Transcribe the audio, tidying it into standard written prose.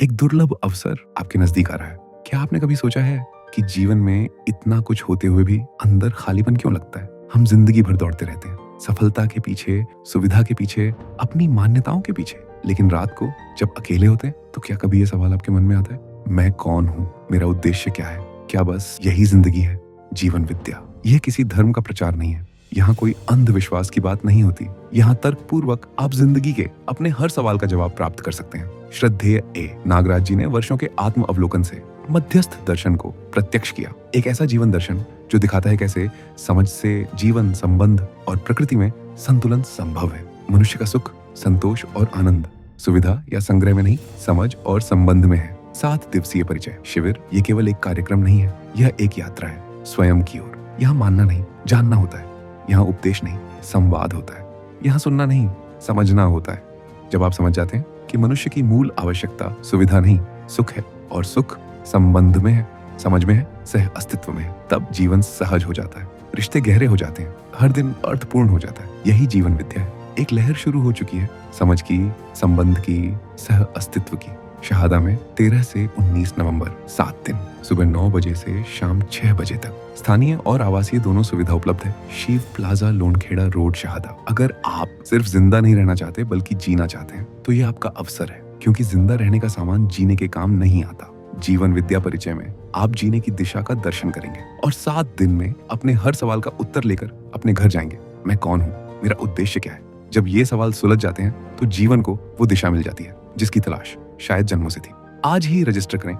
एक दुर्लभ अवसर आपके नजदीक आ रहा है। क्या आपने कभी सोचा है कि जीवन में इतना कुछ होते हुए भी अंदर खालीपन क्यों लगता है? हम जिंदगी भर दौड़ते रहते हैं, सफलता के पीछे, सुविधा के पीछे, अपनी मान्यताओं के पीछे। लेकिन रात को जब अकेले होते हैं तो क्या कभी ये सवाल आपके मन में आता है, मैं कौन हूँ? मेरा उद्देश्य क्या है? क्या बस यही जिंदगी है? जीवन विद्या यह किसी धर्म का प्रचार नहीं है। यहाँ कोई अंधविश्वास की बात नहीं होती। यहाँ तर्कपूर्वक आप जिंदगी के अपने हर सवाल का जवाब प्राप्त कर सकते हैं। श्रद्धेय ए नागराज जी ने वर्षों के आत्म अवलोकन से मध्यस्थ दर्शन को प्रत्यक्ष किया। एक ऐसा जीवन दर्शन जो दिखाता है कैसे समझ से जीवन, संबंध और प्रकृति में संतुलन संभव है। मनुष्य का सुख, संतोष और आनंद सुविधा या संग्रह में नहीं, समझ और संबंध में है। 7 दिवसीय परिचय शिविर ये केवल एक कार्यक्रम नहीं है, यह एक यात्रा है स्वयं की ओर। यहाँ मानना नहीं, जानना होता है। यहाँ उपदेश नहीं, संवाद होता है। यहाँ सुनना नहीं, समझना होता है। जब आप समझ जाते हैं कि मनुष्य की मूल आवश्यकता सुविधा नहीं, सुख है, और सुख संबंध में है, समझ में है, सह अस्तित्व में है, तब जीवन सहज हो जाता है, रिश्ते गहरे हो जाते हैं, हर दिन अर्थपूर्ण हो जाता है। यही जीवन विद्या है। एक लहर शुरू हो चुकी है, समझ की, संबंध की, सह अस्तित्व की। शहादा में 13 से 19 नवंबर 7 दिन, सुबह 9 बजे से शाम 6 बजे तक। स्थानीय और आवासीय दोनों सुविधा उपलब्ध है। Shiv plaza, Lonkheda road, Shahada. अगर आप सिर्फ जिंदा नहीं रहना चाहते बल्कि जीना चाहते हैं तो ये आपका अवसर है, क्योंकि जिंदा रहने का सामान जीने के काम नहीं आता। जीवन विद्या परिचय में आप जीने की दिशा का दर्शन करेंगे और 7 दिन में अपने हर सवाल का उत्तर लेकर अपने घर जाएंगे। मैं कौन हूँ? मेरा उद्देश्य क्या है? जब ये सवाल सुलझ जाते हैं तो जीवन को वो दिशा मिल जाती है जिसकी तलाश शायद जन्मों से थी। आज ही रजिस्टर करें